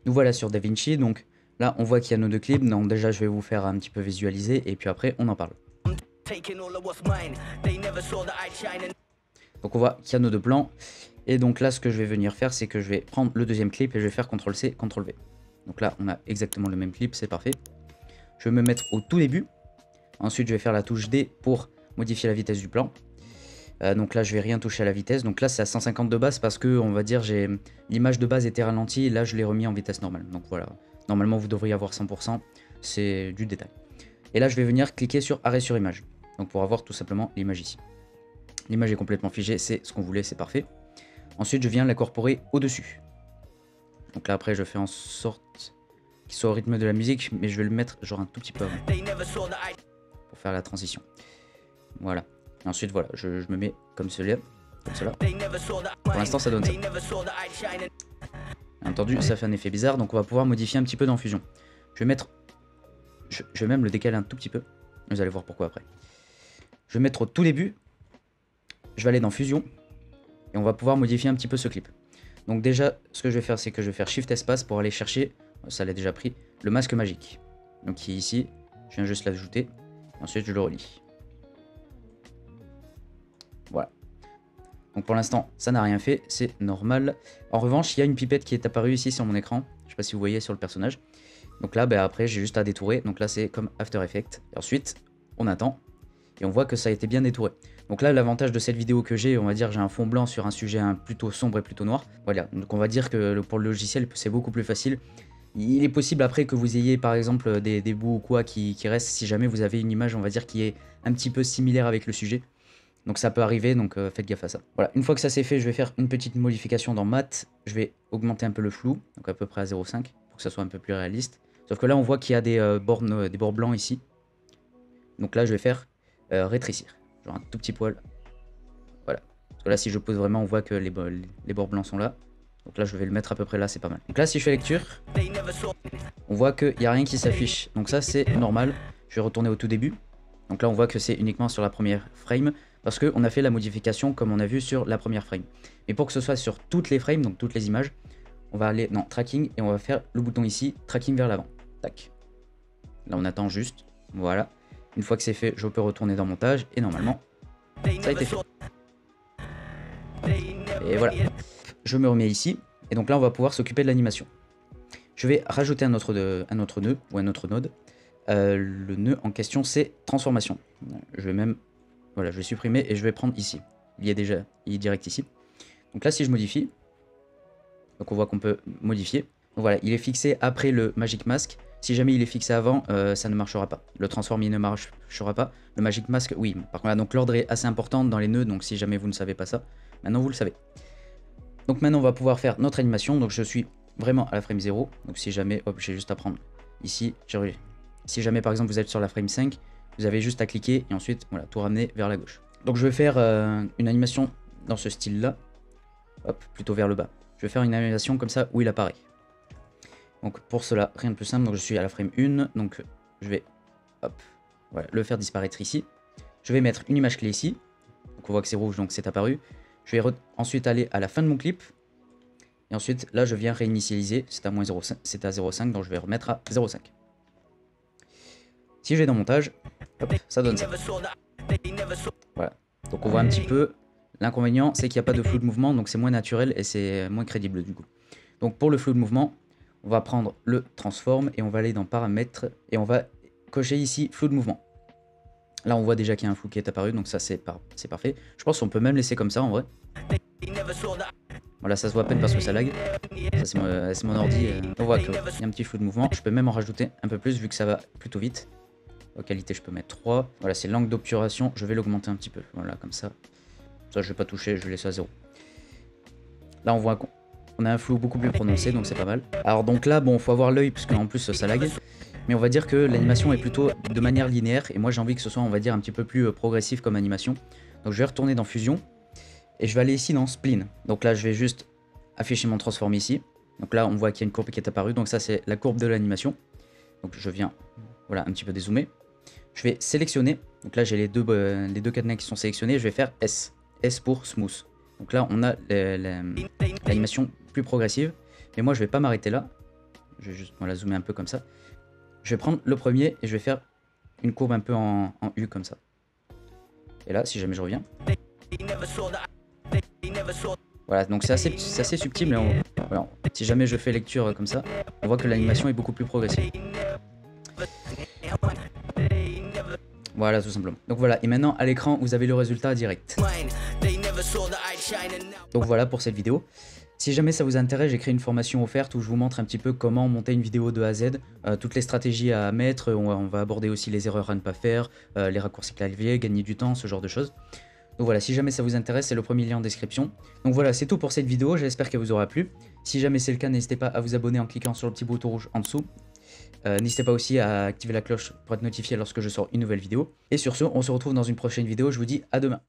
Nous voilà sur DaVinci, donc là on voit qu'il y a nos deux clips, donc déjà je vais vous faire un petit peu visualiser et puis après on en parle. Donc on voit qu'il y a nos deux plans, et donc là ce que je vais venir faire c'est que je vais prendre le deuxième clip et je vais faire CTRL-C, CTRL-V. Donc là on a exactement le même clip, c'est parfait. Je vais me mettre au tout début, ensuite je vais faire la touche D pour modifier la vitesse du plan. Donc là je vais rien toucher à la vitesse, donc là c'est à 150 de base parce que on va dire l'image de base était ralentie et là je l'ai remis en vitesse normale. Donc voilà, normalement vous devriez avoir 100%, c'est du détail. Et là je vais venir cliquer sur arrêt sur image, donc pour avoir tout simplement l'image ici. L'image est complètement figée, c'est ce qu'on voulait, c'est parfait. Ensuite je viens l'incorporer au dessus. Donc là après je fais en sorte qu'il soit au rythme de la musique, mais je vais le mettre genre un tout petit peu avant pour faire la transition. Voilà. Et ensuite voilà, je me mets comme cela. Pour l'instant ça donne ça. Bien entendu ça fait un effet bizarre, donc on va pouvoir modifier un petit peu dans Fusion. Je vais même le décaler un tout petit peu. Vous allez voir pourquoi après. Je vais mettre au tout début. Je vais aller dans Fusion. Et on va pouvoir modifier un petit peu ce clip. Donc déjà ce que je vais faire c'est que je vais faire Shift espace pour aller chercher, ça l'a déjà pris, le masque magique. Donc qui est ici, je viens juste l'ajouter. Ensuite je le relie. Voilà. Donc pour l'instant, ça n'a rien fait, c'est normal. En revanche, il y a une pipette qui est apparue ici sur mon écran. Je ne sais pas si vous voyez sur le personnage. Donc là, après, j'ai juste à détourer. Donc là, c'est comme After Effects. Et ensuite, on attend. Et on voit que ça a été bien détouré. Donc là, l'avantage de cette vidéo que j'ai, on va dire, j'ai un fond blanc sur un sujet plutôt sombre et plutôt noir. Voilà, donc on va dire que pour le logiciel, c'est beaucoup plus facile. Il est possible après que vous ayez par exemple des bouts ou quoi qui restent si jamais vous avez une image, on va dire, qui est un petit peu similaire avec le sujet. Donc ça peut arriver, donc faites gaffe à ça. Voilà, une fois que ça c'est fait, je vais faire une petite modification dans Matte. Je vais augmenter un peu le flou, donc à peu près à 0,5, pour que ça soit un peu plus réaliste. Sauf que là, on voit qu'il y a des bords blancs ici. Donc là, je vais faire rétrécir, genre un tout petit poil. Voilà. Parce que là, si je pose vraiment, on voit que les bords blancs sont là. Donc là, je vais le mettre à peu près là, c'est pas mal. Donc là, si je fais lecture, on voit qu'il n'y a rien qui s'affiche. Donc ça, c'est normal. Je vais retourner au tout début. Donc là, on voit que c'est uniquement sur la première frame. Parce qu'on a fait la modification comme on a vu sur la première frame. Mais pour que ce soit sur toutes les frames, donc toutes les images, on va aller dans Tracking et on va faire le bouton ici, Tracking vers l'avant. Tac. Là, on attend juste. Voilà. Une fois que c'est fait, je peux retourner dans Montage et normalement, ça a été fait. Et voilà. Je me remets ici. Et donc là, on va pouvoir s'occuper de l'animation. Je vais rajouter un autre nœud ou un autre node. Le nœud en question, c'est transformation. Je vais même... Voilà, je vais supprimer et je vais prendre ici. Il est direct ici. Donc là, si je modifie, donc on voit qu'on peut modifier. Donc voilà, il est fixé après le Magic Mask. Si jamais il est fixé avant, ça ne marchera pas. Le Transform, il ne marchera pas. Le Magic Mask, oui. Par contre, donc l'ordre est assez important dans les nœuds, donc si jamais vous ne savez pas ça, maintenant vous le savez. Donc maintenant, on va pouvoir faire notre animation. Donc je suis vraiment à la frame 0. Donc si jamais, hop, j'ai juste à prendre ici. Si jamais, par exemple, vous êtes sur la frame 5, vous avez juste à cliquer et ensuite, voilà, tout ramener vers la gauche. Donc je vais faire une animation dans ce style-là. Hop, plutôt vers le bas. Je vais faire une animation comme ça où il apparaît. Donc pour cela, rien de plus simple. Donc je suis à la frame 1. Donc je vais, hop, voilà, le faire disparaître ici. Je vais mettre une image clé ici. Donc on voit que c'est rouge, donc c'est apparu. Je vais ensuite aller à la fin de mon clip. Et ensuite, là, je viens réinitialiser. C'est à 0,5, donc je vais remettre à 0,5. Si je vais dans montage, hop, ça donne ça. Voilà. Donc on voit un petit peu. L'inconvénient, c'est qu'il n'y a pas de flou de mouvement, donc c'est moins naturel et c'est moins crédible du coup. Donc pour le flou de mouvement, on va prendre le transform et on va aller dans paramètres et on va cocher ici flou de mouvement. Là on voit déjà qu'il y a un flou qui est apparu, donc ça c'est parfait. Je pense qu'on peut même laisser comme ça en vrai. Voilà, ça se voit à peine parce que ça lag. Ça c'est mon ordi. On voit qu'il y a un petit flou de mouvement. Je peux même en rajouter un peu plus vu que ça va plutôt vite. Qualité, je peux mettre 3. Voilà, c'est l'angle d'obturation. Je vais l'augmenter un petit peu. Voilà, comme ça. Ça, je vais pas toucher, je laisse à 0. Là, on voit qu'on a un flou beaucoup plus prononcé, donc c'est pas mal. Alors, donc là, bon, faut avoir l'œil, parce qu'en plus, ça lag. Mais on va dire que l'animation est plutôt de manière linéaire. Et moi, j'ai envie que ce soit, on va dire, un petit peu plus progressif comme animation. Donc, je vais retourner dans Fusion. Et je vais aller ici dans Spline. Donc là, je vais juste afficher mon transform ici. Donc là, on voit qu'il y a une courbe qui est apparue. Donc ça, c'est la courbe de l'animation. Donc je viens, voilà, un petit peu dézoomer. Je vais sélectionner. Donc là, j'ai les deux cadenas qui sont sélectionnés. Je vais faire S. S pour Smooth. Donc là, on a l'animation plus progressive. Mais moi, je vais pas m'arrêter là. Je vais juste zoomer un peu comme ça. Je vais prendre le premier et je vais faire une courbe un peu en U comme ça. Et là, si jamais je reviens. Voilà, donc c'est assez subtil, mais voilà, si jamais je fais lecture comme ça, on voit que l'animation est beaucoup plus progressive. Voilà, tout simplement. Donc voilà, et maintenant à l'écran, vous avez le résultat direct. Donc voilà pour cette vidéo. Si jamais ça vous intéresse, j'ai créé une formation offerte où je vous montre un petit peu comment monter une vidéo de A à Z, toutes les stratégies à mettre, on va aborder aussi les erreurs à ne pas faire, les raccourcis clavier, gagner du temps, ce genre de choses. Donc voilà, si jamais ça vous intéresse, c'est le premier lien en description. Donc voilà, c'est tout pour cette vidéo, j'espère qu'elle vous aura plu. Si jamais c'est le cas, n'hésitez pas à vous abonner en cliquant sur le petit bouton rouge en dessous. N'hésitez pas aussi à activer la cloche pour être notifié lorsque je sors une nouvelle vidéo. Et sur ce, on se retrouve dans une prochaine vidéo, je vous dis à demain.